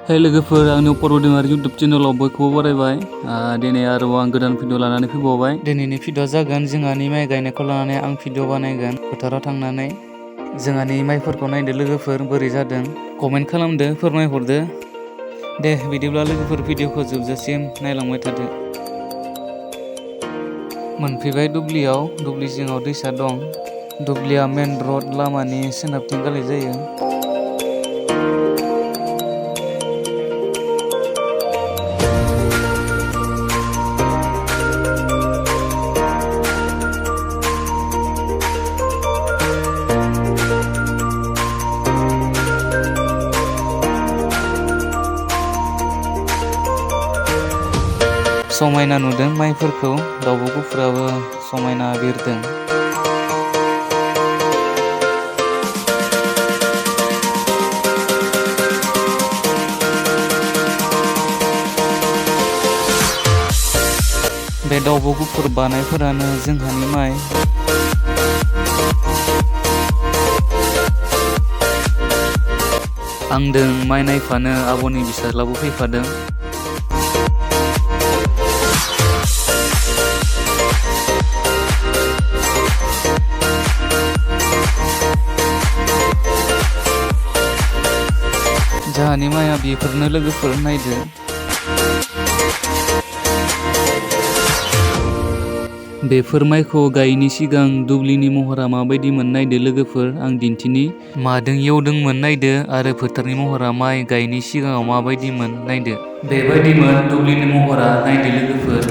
हे लोगोफोर, आंनि परबदिमारि इउटुब चेनेलाव बयखौबो बरायबाय। दिनै आरोबाव आं गोदान भिडिअ लानानै फैबावबाय। दिनैनि भिडिअ जागोन जोंहानि माइ गायनायखौ लानानै आं भिडिअ बानायगोन फोथाराव थांनानै। जोंहानि माइफोरखौ नायदो लोगोफोर, बोरै जादों कमेन्ट खालामदो, फोरमायहरदो। दे बिदिब्ला लोगोफोर भिडिअखौ जोबजासिम नायलांबाय थादो। मोनफैबाय दुब्लियाव, दुब्लि जिङाव दैसा दं। दुब्लिया मेन रड लामानि सोनाबथिं गालाय जायो। समायना नुदों माइफोरखौ, दाउब' गुफुराबो समायना बिरदों। बे दाउब' गुफुर बानायफोरानो जोंहानि माइ। आंदों माइ नायफानो आब'नि बिसाज्लाबो फैफादों। जोंहानि माइया बेफोरनो लोगोफोर, नायदो। बेफोर माइखौ गायिनि सिगां दुब्लिनि महरा माबायदिमोन नायदो लोगोफोर, आं दिन्थिनि। मादों एवदोंमोन नायदो, आरो फोथारनि महरा माइ गायिनि सिगाङाव माबायदिमोन नायदो। बेबायदिमोन दुब्लिनि महरा, नायदो लोगोफोर।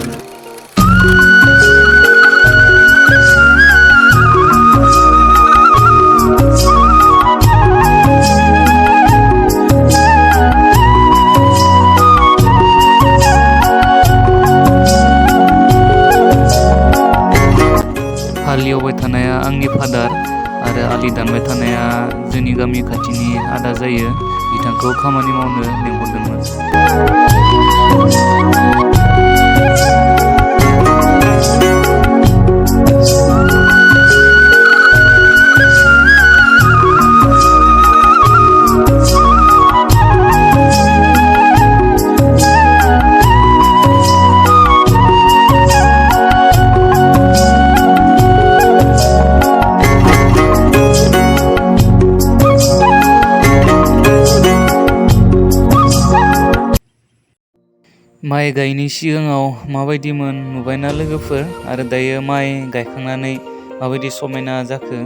हाल एवबाय थानाया आंनि फादार, आरो आलि दानबाय थानाया जोंनि गामि खाथिनि आदा जायो। बिथांखौ खामानि मावनो लिंहरदोंमोन। माइ गायिनि सिगाङाव माबायदिमोन नुबायना लोगोफोर, आरो दायो माइ गायखांनानै माबायदि समायना जाखो।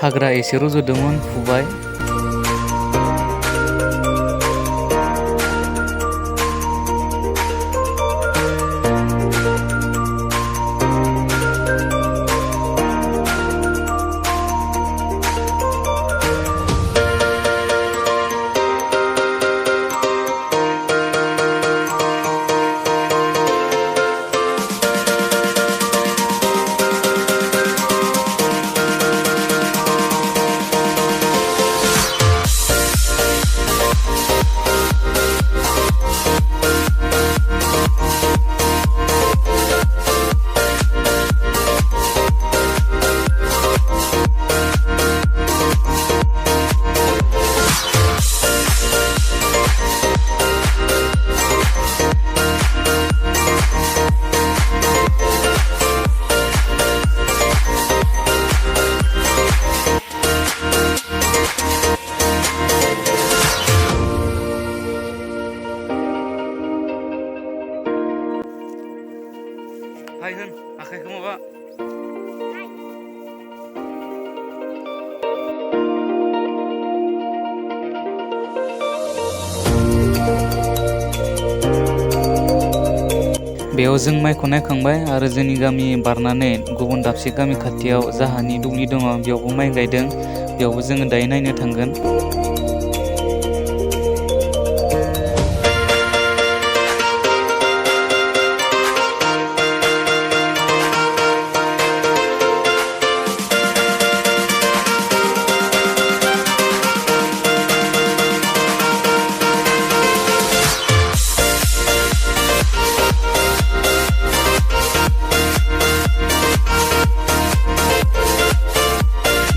हाग्रा एसे रज'दोंमोन, फुबाय। हाय होन, आखाइखौ माबा। बेयाव जों माइखौ नायखांबाय, आरो जोंनि गामि बारनानै गुबुन दाबसे गामि खाथियाव जाहानि दुब्लि दङ, बेयावबो माइ गायदों। बेयावबो जोङो दायो नायनो थांगोन।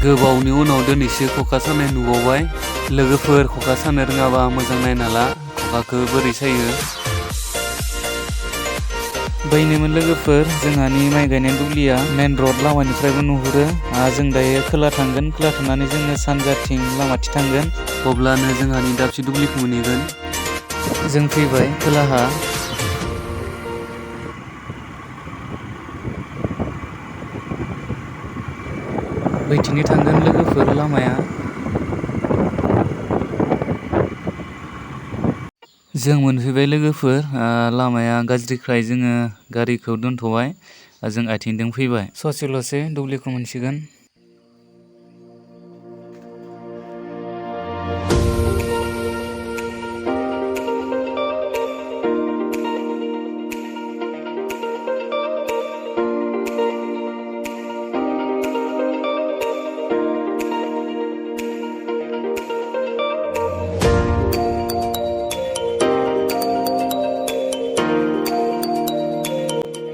गोबावनि उनाव दिनैसो खखा सानाय नुबावबाय। लोगोफोर खखा सानो रोङाबा मोजां नायना ला खखाखौ बोरै सायो। बैनोमोन लोगोफोर जोंहानि माइ गायनाय दुब्लिया मेन रड लामानिफ्रायबो नुहुरो। जों दायो खोला थांगोन, खोला थांनानै जोङो सानजाथिं लामाथिं थांगोन, अब्लानो जोंहानि दाबसे दुब्लिखौ मोनहैगोन। जों फैबाय खोलाहा। बैथिंनि थांगोन लोगोफोर लामाया। जों मोनफैबाय लोगोफोर। लामाया गाज्रिखाय जोङो गारिखौ दोनथ'बाय। जों आथिंजों फैबाय। ससेल'सै दुब्लिखौ मोनसिगोन।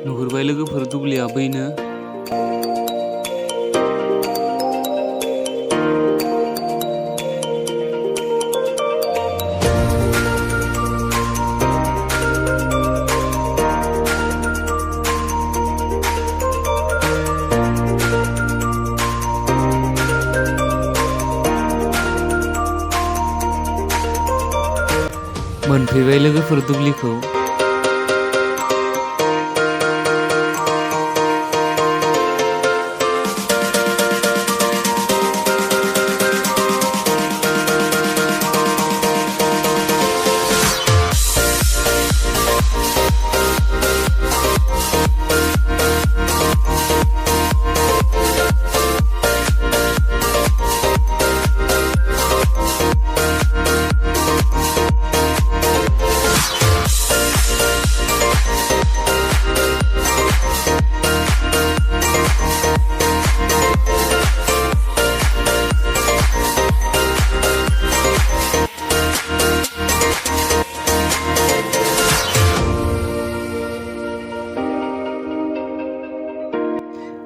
नुहुरबाय लोगोफोर दुब्लिया बैनो। मोनफैबाय लोगोफोर दुब्लिखौ।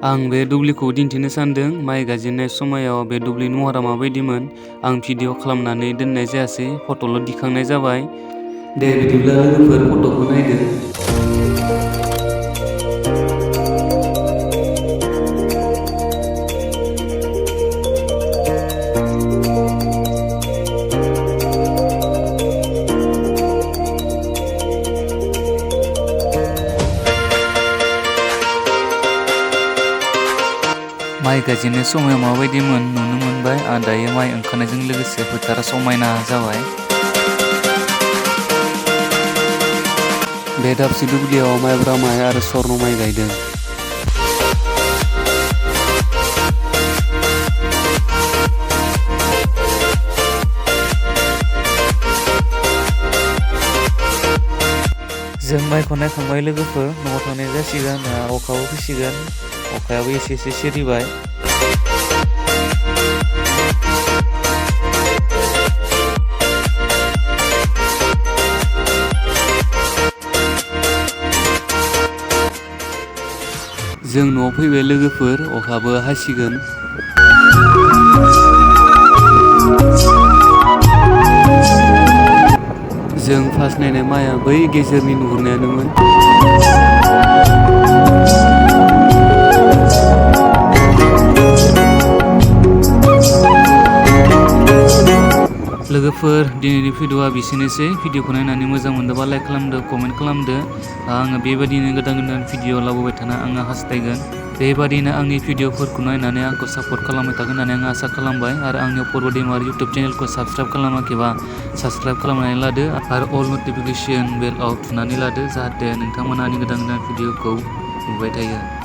आं बे दुब्लिखौ दिन्थिनो सान्दों। माइ गायजेननाय समायाव बे दुब्लिनि महरा माबायदिमोन आं भिडिअ खालामनानै दोननाय जायासै, फट'ल' दिखांनाय जाबाय। दे बिदिब्ला लोगोफोर फट'खौ नायदो। माइ गायजेननाय समाव माबायदिमोन नुनो मोनबाय। दायो माइ ओंखारनायजों लोगोसे फोथारा समायना जाबाय। बे दाबसे दुब्लियाव माइब्रा माइ आरो स्वर्न माइ गायदों। जों माइखौ नायखांबाय लोगोफोर, न'आव थांनाय जासिगोन। अखाबो फैसिगोन, अखायाबो एसे एसे सिरिबाय। जों न'आव फैबाय लोगोफोर, अखाबो हासिगोन। जों फार्स्ट नायनाय माइआ बै गेजेरनि नुहुरनायानोमोन। लोगोफोर दिनैनि भिडिअआ बिसोरनोसै। भिडिअखौ नायनानै मोजां मोनदोंबा लाइक खालामदो, कमेन्ट खालामदो। आङो बेबायदिनो गोदान गोदान भिडिअ लाबोबाय थानो आङो हास्थायगोन। बेबादिनो आंनि भिडिअफोरखौ नायनानै आंखौ सापर्ट खालामबाय थागोन होननानै आं आसा खालामबाय। आरो आंनि अपुर्ब दैमारि इउटुब चेनेलखौ साबस्क्राइब खालामाखैबा साबस्क्राइब खालामनानै लादो आरो अल नटिफिकेसन बेलआव थुनानै लादो, जाहाथे नोंथांमोना आंनि गोदान गोदान भिडिअखौ नुबाय थायो।